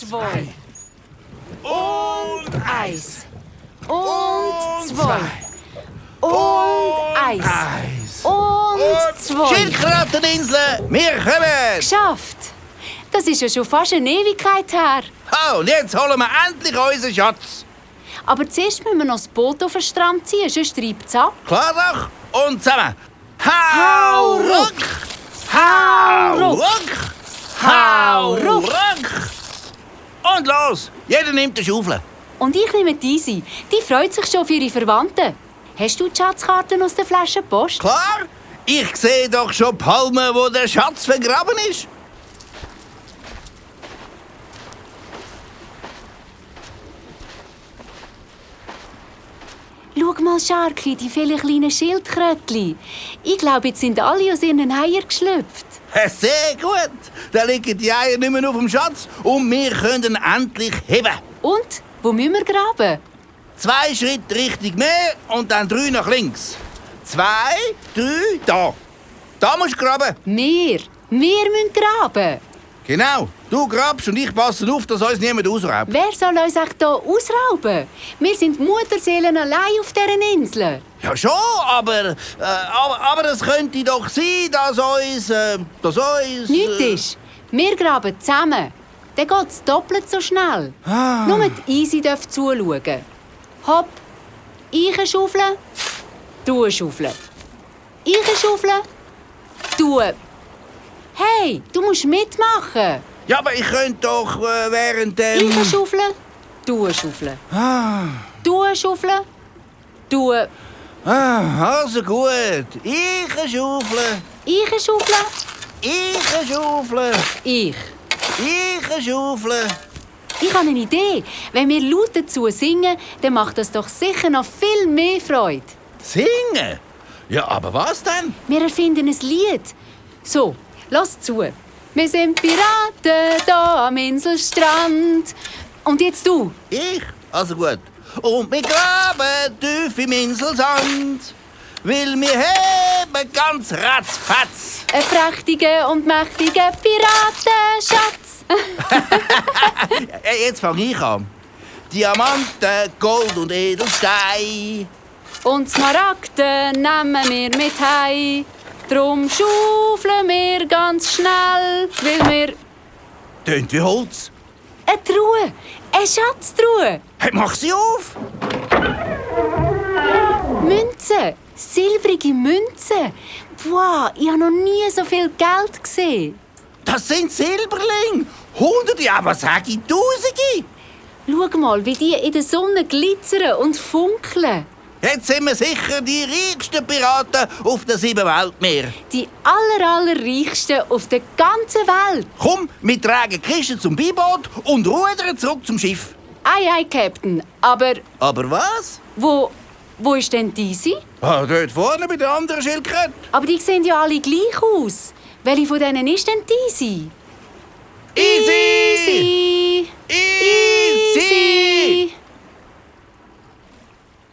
2. Und 1. Und 2. Und 1. Und 2. Schildkröteninsel, wir kommen! Geschafft! Das ist ja schon fast eine Ewigkeit her. Und jetzt holen wir endlich unseren Schatz. Aber zuerst müssen wir noch das Boot auf den Strand ziehen, sonst treibt es ab. Klar doch? Und zusammen. Hau ruck! Hau ruck! Hau ruck! Und los! Jeder nimmt eine Schaufel. Und ich nehme die Easy. Die freut sich schon auf ihre Verwandten. Hast du die Schatzkarten aus der Flaschenpost? Klar? Ich sehe doch schon Palmen, wo der Schatz vergraben ist. Schau mal, Scharki, die vielen kleinen Schildkrötchen. Ich glaube, jetzt sind alle aus ihren Eiern geschlüpft. Sehr gut. Da liegen die Eier nicht mehr auf dem Schatz und wir können endlich heben. Und? Wo müssen wir graben? 2 Schritte Richtung Meer und dann 3 nach links. 2, 3, da. Da musst du graben. Wir müssen graben. Genau. Du grabst und ich passe auf, dass uns niemand ausraubt. Wer soll uns hier ausrauben? Wir sind Mutterseelen allein auf dieser Insel. Ja schon, aber es könnte doch sein, dass uns... Nichts ist. Wir graben zusammen. Dann geht es doppelt so schnell. Nur die Easy darf zuschauen. Hopp. Ich schaufeln. Du schaufeln. Ich schaufeln. Du. Hey, du musst mitmachen. Ja, aber ich könnte doch währenddem... Ich schaufeln. Du schaufeln. Du schaufeln. Du. Also gut. Ich schaufle. Ich schaufeln. Ich schaufle. Ich. Ich schaufle. Ich habe eine Idee. Wenn wir laut dazu singen, dann macht das doch sicher noch viel mehr Freude. Singen? Ja, aber was denn? Wir erfinden ein Lied. So, lass zu. Wir sind Piraten hier am Inselstrand. Und jetzt du. Ich? Also gut. Und wir graben tief im Inselsand, weil wir heben ganz ratzfatz. Ein prächtiger und mächtiger Piratenschatz. Jetzt fange ich an. Diamanten, Gold und Edelstein. Und Smaragden nehmen wir mit heim. Drum schaufeln wir ganz schnell, weil wir... Tönt wie Holz. Eine Truhe, eine Schatztruhe. Hey, mach sie auf! Münzen, silbrige Münzen. Wow, ich habe noch nie so viel Geld gesehen. Das sind Silberlinge. Hunderte, ja, was sag ich, Tausende. Schau mal, wie die in der Sonne glitzern und funkeln. Jetzt sind wir sicher die reichsten Piraten auf den 7 Weltmeeren. Die allerreichsten auf der ganzen Welt. Komm, wir tragen die Kiste zum Beiboot und rudern zurück zum Schiff. Ei, Captain. Aber Aber was? wo ist denn diese? Dort vorne bei der anderen Schildkröte. Aber die sehen ja alle gleich aus. Welche von denen ist denn diese? Easy! Easy!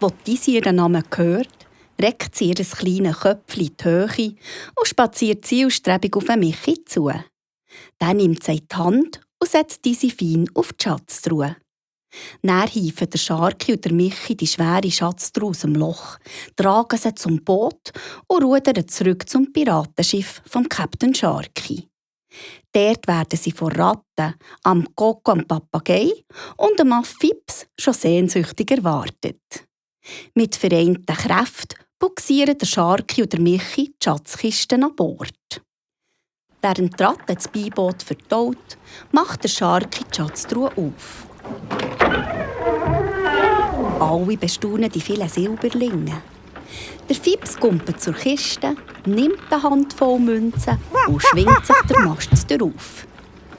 Als diese ihren Namen hört, reckt sie ihr kleines Köpfchen in die Höhe und spaziert zielstrebig auf Michi zu. Dann nimmt sie die Hand und setzt diese fein auf die Schatztruhe. Dann hieven der Scharki und der Michi die schwere Schatztruhe aus dem Loch, tragen sie zum Boot und rudern zurück zum Piratenschiff vom Captain Scharki. Dort werden sie von Ratten, am Koko, am Papagei und am Fips schon sehnsüchtig erwartet. Mit vereinten Kräften buxieren der Scharki und der Michi die Schatzkisten an Bord. Während die Ratte das Beiboot verdaut, macht der Scharki die Schatztruhe auf. Alle bestaunen die vielen Silberlinge. Der Fips kumpelt zur Kiste, nimmt eine Handvoll Münzen und schwingt sich der Mast darauf.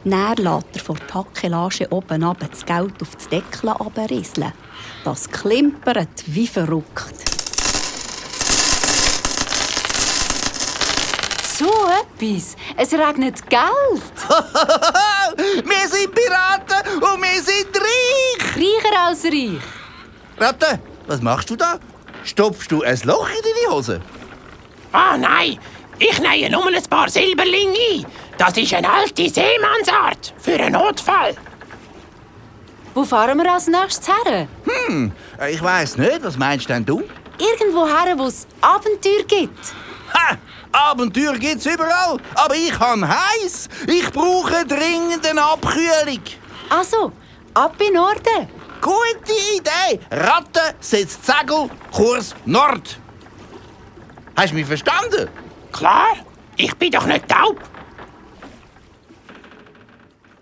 Dann lässt er von der Takelage oben runter das Geld auf das Deckel runterrieseln. Das klimpert wie verrückt. So etwas. Es regnet Geld. Wir sind Piraten und wir sind reich. Reicher als reich. Ratte, was machst du da? Stopfst du ein Loch in deine Hose? Ah nein, ich nähe nur ein paar Silberlinge ein. Das ist eine alte Seemannsart für einen Notfall. Wo fahren wir als nächstes her? Ich weiss nicht, was meinst denn du? Irgendwo her, wo es Abenteuer gibt. Ha! Abenteuer gibt's überall, aber ich han heiß. Ich brauche dringend eine Abkühlung. Also, ab in Norden. Gute Idee. Ratte setzt Segel, Kurs Nord. Hast du mich verstanden? Klar, ich bin doch nicht taub.